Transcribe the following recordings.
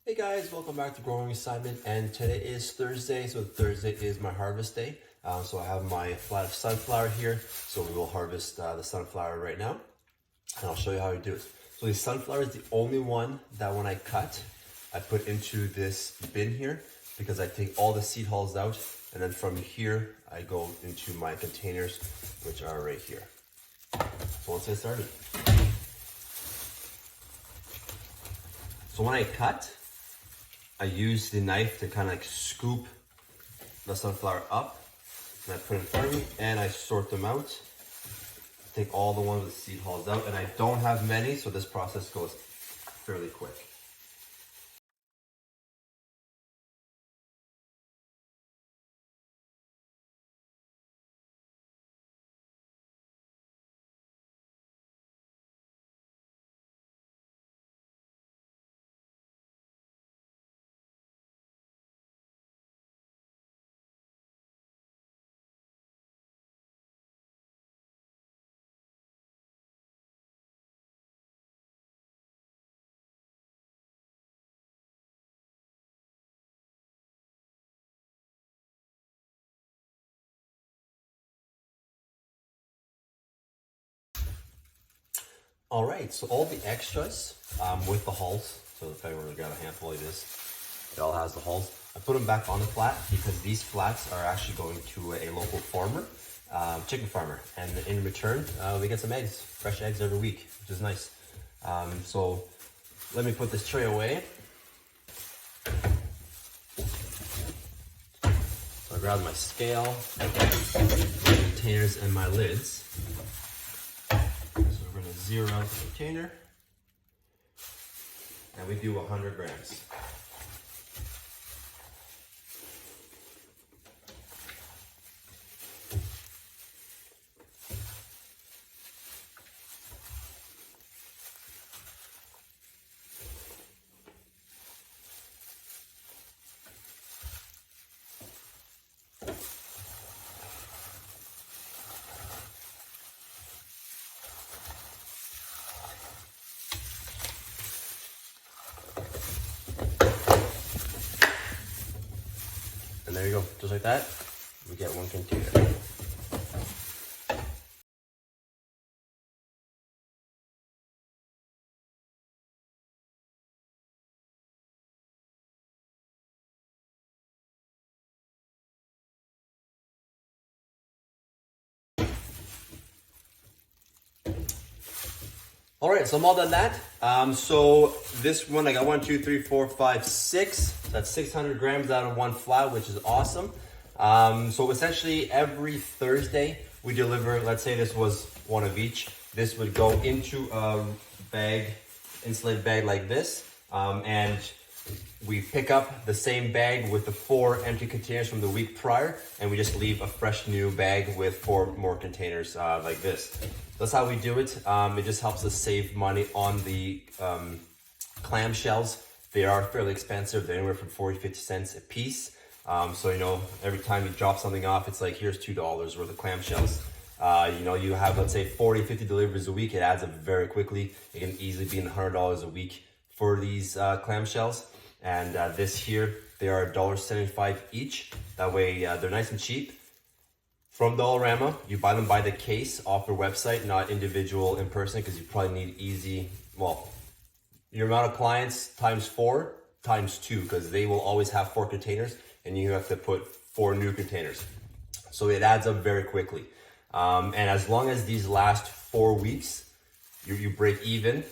Hey guys, welcome back to Growing Assignment, and today is Thursday, so Thursday is my harvest day. So I have my flat of sunflower here, so we will harvest the sunflower right now, and I'll show you how we do it. So the sunflower is the only one that when I cut, I put into this bin here, because I take all the seed hulls out, and then from here, I go into my containers, which are right here. So let's get started. So when I cut, I use the knife to kind of like scoop the sunflower up, and I put it in front of me, and I sort them out. Take all the ones with seed hulls out, and I don't have many, so this process goes fairly quick. All right, so all the extras with the hulls, so if anyone got a handful of this, it all has the hulls. I put them back on the flat because these flats are actually going to a local farmer, chicken farmer, and in return, we get some eggs, fresh eggs every week, which is nice. So let me put this tray away. So I grab my scale, my containers, and my lids. Zero out the container, and we do 100 grams. And there you go, just like that, we get one container. All right, so I'm all done that. So this one, I got 1, 2, 3, 4, 5, 6. So that's 600 grams out of one flat, which is awesome. So essentially every Thursday we deliver, let's say this was one of each. This would go into a bag, insulated bag like this. And we pick up the same bag with the 4 empty containers from the week prior, and we just leave a fresh new bag with 4 more containers like this. That's how we do it. It just helps us save money on the clam shells. They are fairly expensive. They're anywhere from 40 to 50 cents a piece. So, you know, every time you drop something off, it's like, here's $2 worth of clam shells. You know, you have, let's say, 40, 50 deliveries a week. It adds up very quickly. It can easily be in the $100 a week for these clam shells. And this here, they are $1.75 each. That way, they're nice and cheap. From Dollarama, you buy them by the case off their website, not individual in person, because you probably need easy, well, your amount of clients times 4 times 2, because they will always have 4 containers and you have to put 4 new containers. So it adds up very quickly. And as long as these last 4 weeks, you break even,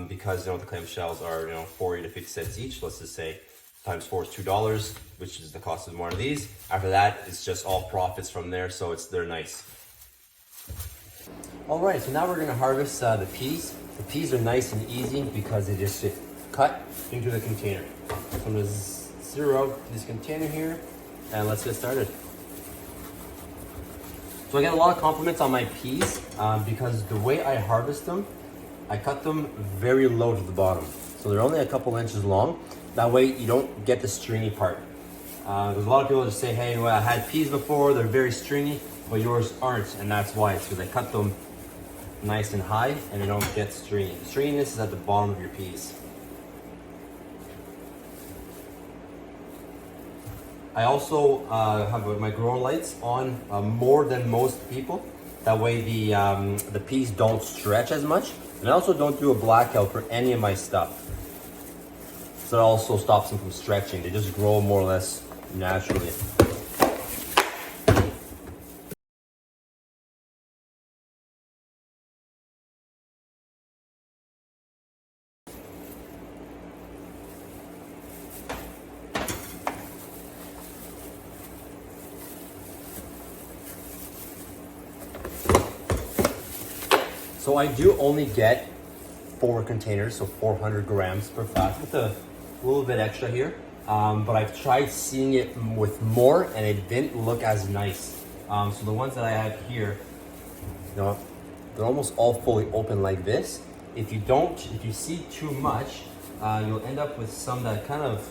because, you know, the clam shells are, you know, 40 to 50 cents each. Let's just say times 4 is $2, which is the cost of one of these. After that, it's just all profits from there, so they're nice. All right, so now we're gonna harvest the peas. The peas are nice and easy because they just get cut into the container. So I'm gonna zero out this container here, and let's get started. So I get a lot of compliments on my peas because the way I harvest them, I cut them very low to the bottom. So they're only a couple inches long. That way you don't get the stringy part. There's a lot of people just say, hey, well, I had peas before, they're very stringy, but yours aren't, and that's why. It's because I cut them nice and high and they don't get stringy. The stringiness is at the bottom of your peas. I also have my grower lights on more than most people. That way the peas don't stretch as much. And I also don't do a blackout for any of my stuff. So it also stops them from stretching. They just grow more or less naturally. So I do only get 4 containers, so 400 grams per flask with a little bit extra here. But I've tried seeing it with more and it didn't look as nice. So the ones that I have here, you know, they're almost all fully open like this. If you see too much, you'll end up with some that kind of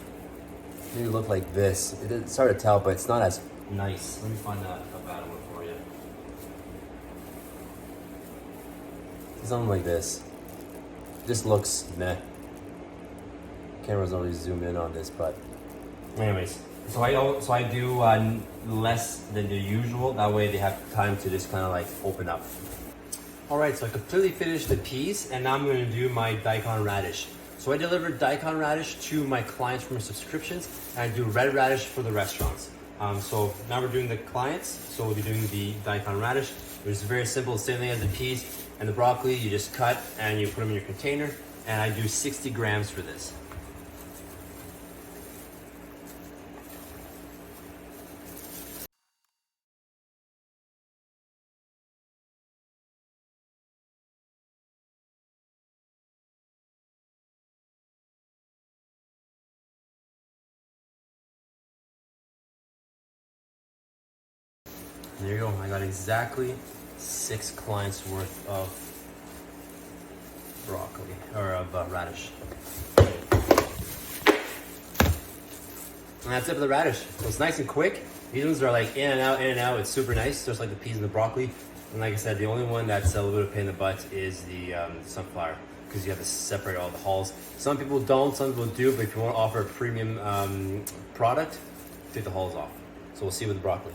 maybe look like this. It's hard to tell, but it's not as nice. Let me find a better one for you. Something like this. This looks meh. Camera's not really zoomed in on this, but anyways. So I do less than the usual. That way they have time to just kind of like open up. All right, so I completely finished the peas, and now I'm going to do my daikon radish. So I delivered daikon radish to my clients from subscriptions, and I do red radish for the restaurants. So now we're doing the clients, so we'll be doing the daikon radish, which is very simple, same thing as the peas. And the broccoli, you just cut and you put them in your container, and I do 60 grams for this. There you go, I got exactly 6 clients worth of broccoli, or of radish. And that's it for the radish. So it's nice and quick. These ones are like in and out, it's super nice, just like the peas and the broccoli. And like I said, the only one that's a little bit of a pain in the butt is the sunflower, because you have to separate all the hulls. Some people don't, some people do, but if you want to offer a premium product, take the hulls off. So we'll see with the broccoli.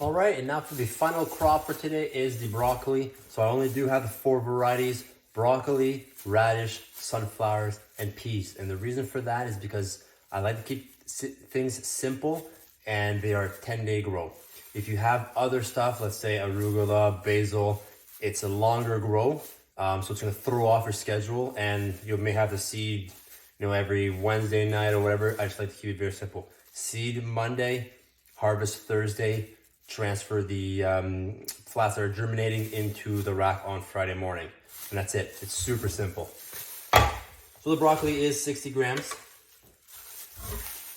All right, and now for the final crop for today is the broccoli. So I only do have the 4 varieties: broccoli, radish, sunflowers, and peas. And the reason for that is because I like to keep things simple, and they are a 10-day grow. If you have other stuff, let's say arugula, basil, it's a longer grow. So it's gonna throw off your schedule, and you may have to seed, you know, every Wednesday night or whatever. I just like to keep it very simple. Seed Monday, harvest Thursday, transfer the flats that are germinating into the rack on Friday morning. And that's it. It's super simple. So the broccoli is 60 grams.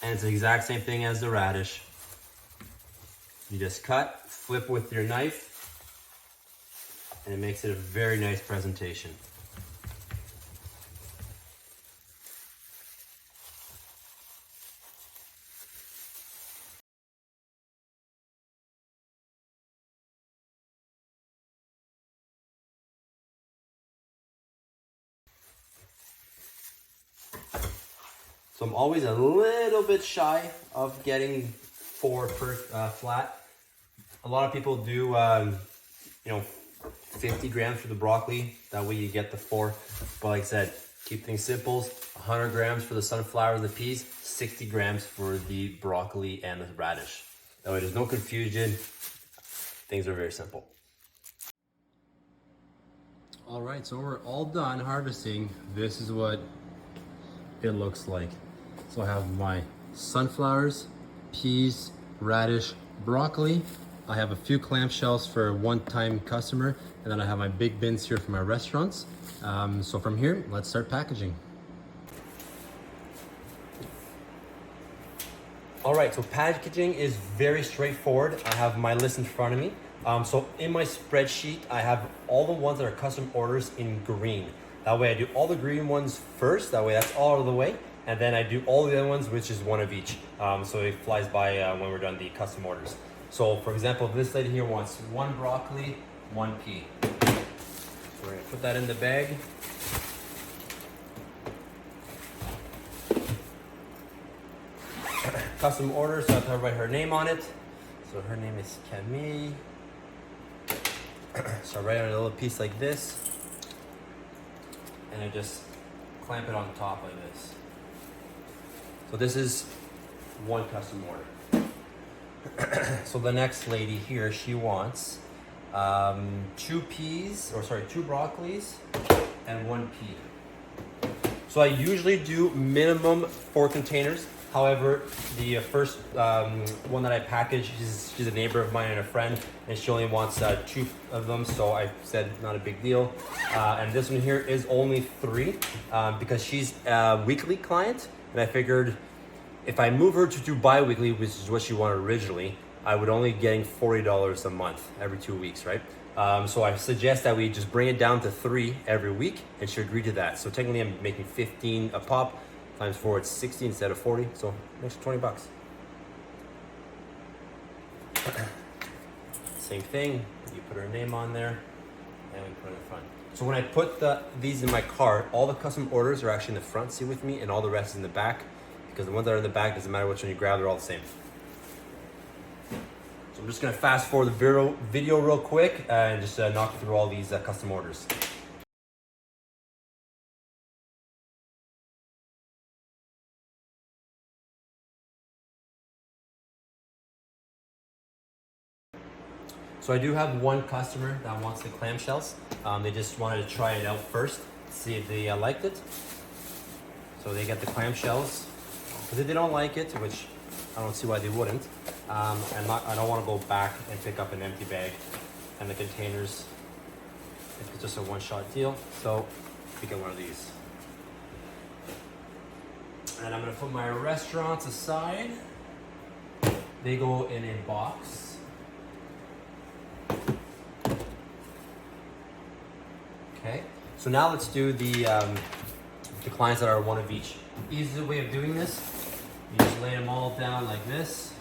And it's the exact same thing as the radish. You just cut, flip with your knife, and it makes it a very nice presentation. So I'm always a little bit shy of getting 4 per flat. A lot of people do, you know, 50 grams for the broccoli. That way you get the 4. But like I said, keep things simple. 100 grams for the sunflower and the peas, 60 grams for the broccoli and the radish. That way there's no confusion. Things are very simple. All right, so we're all done harvesting. This is what it looks like. So I have my sunflowers, peas, radish, broccoli. I have a few clamshells for a one-time customer, and then I have my big bins here for my restaurants. So from here, let's start packaging. All right, so packaging is very straightforward. I have my list in front of me. So in my spreadsheet, I have all the ones that are custom orders in green. That way I do all the green ones first, that way that's all out of the way. And then I do all the other ones, which is one of each. So it flies by when we're done the custom orders. So for example, this lady here wants 1 broccoli, 1 pea. So we're gonna put that in the bag. custom order, so I have to write her name on it. So her name is Camille. So I write on a little piece like this, and I just clamp it on top like this. So this is one custom order. So the next lady here, she wants 2 broccolis and 1 pea. So I usually do minimum 4 containers. However, the first one that I packaged, she's a neighbor of mine and a friend, and she only wants 2 of them, so I said not a big deal. And this one here is only 3 because she's a weekly client, and I figured if I move her to do bi-weekly, which is what she wanted originally, I would only be getting $40 a month every 2 weeks, right? So I suggest that we just bring it down to 3 every week, and she agreed to that. So technically I'm making 15 a pop, times 4, it's 60 instead of 40, so an extra 20 bucks. Same thing, you put her name on there, and we put it in the front. So when I put these in my cart, all the custom orders are actually in the front seat with me, and all the rest is in the back, because the ones that are in the back, doesn't matter which one you grab, they're all the same. So I'm just gonna fast forward the video real quick and just knock through all these custom orders. So I do have one customer that wants the clamshells. They just wanted to try it out first, see if they liked it. So they get the clamshells. Because if they don't like it, which I don't see why they wouldn't, I don't want to go back and pick up an empty bag and the containers. It's just a one-shot deal. So we get one of these. And I'm going to put my restaurants aside. They go in a box. Okay, so now let's do the clients that are one of each. Easiest way of doing this, you just lay them all down like this.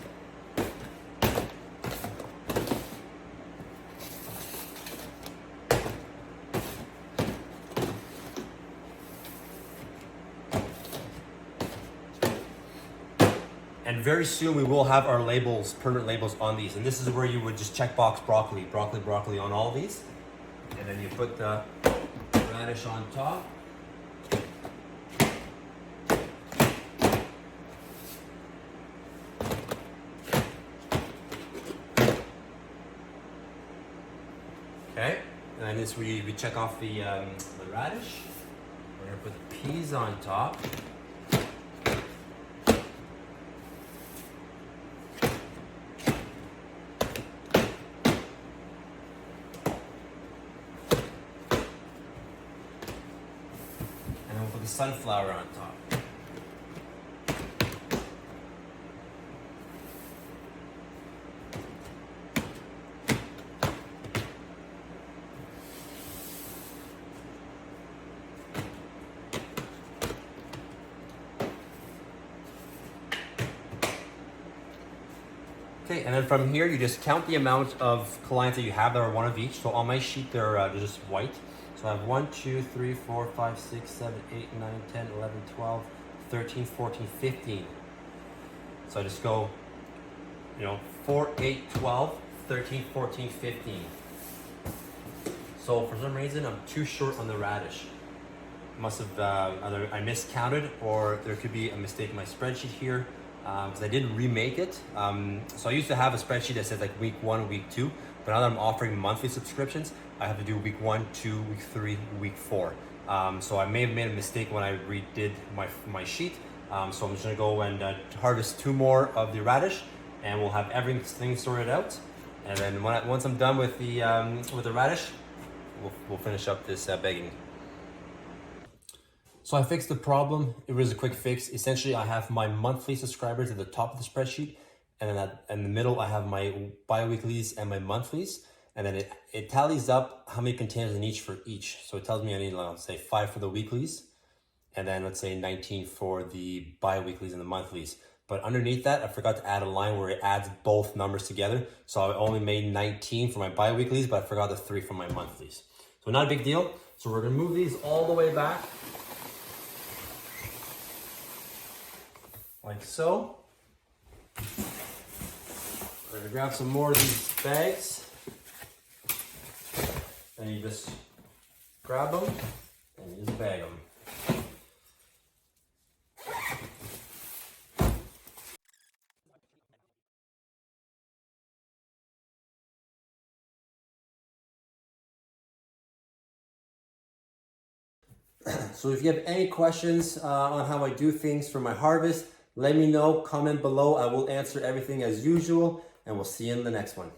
And very soon we will have our labels, permanent labels on these. And this is where you would just check box broccoli, broccoli, broccoli on all of these. And then you put the radish on top. Okay, and then this we check off the radish. We're gonna put the peas on top. And then we'll put the sunflower on top. Okay, and then from here, you just count the amount of clients that you have that are one of each. So on my sheet, they're just white. So I have 1, 2, 3, 4, 5, 6, 7, 8, 9, 10, 11, 12, 13, 14, 15. So I just go, 4, 8, 12, 13, 14, 15. So for some reason, I'm too short on the radish. Must have either I miscounted, or there could be a mistake in my spreadsheet here. Because I did remake it. So I used to have a spreadsheet that says like week 1, week 2, but now that I'm offering monthly subscriptions, I have to do week 1, 2, week 3, week 4. So I may have made a mistake when I redid my sheet. So I'm just gonna go and harvest 2 more of the radish, and we'll have everything sorted out. And then once I'm done with the radish, we'll finish up this bagging. So I fixed the problem. It was a quick fix. Essentially, I have my monthly subscribers at the top of the spreadsheet, and then in the middle, I have my bi-weeklies and my monthlies. And then it tallies up how many containers I need for each. So it tells me I need, let's say, 5 for the weeklies, and then let's say 19 for the bi-weeklies and the monthlies. But underneath that, I forgot to add a line where it adds both numbers together. So I only made 19 for my bi-weeklies, but I forgot the 3 for my monthlies. So not a big deal. So we're gonna move these all the way back. Like so. Gotta grab some more of these bags. And you just grab them and you just bag them. So if you have any questions on how I do things for my harvest, let me know, comment below. I will answer everything as usual, and we'll see you in the next one.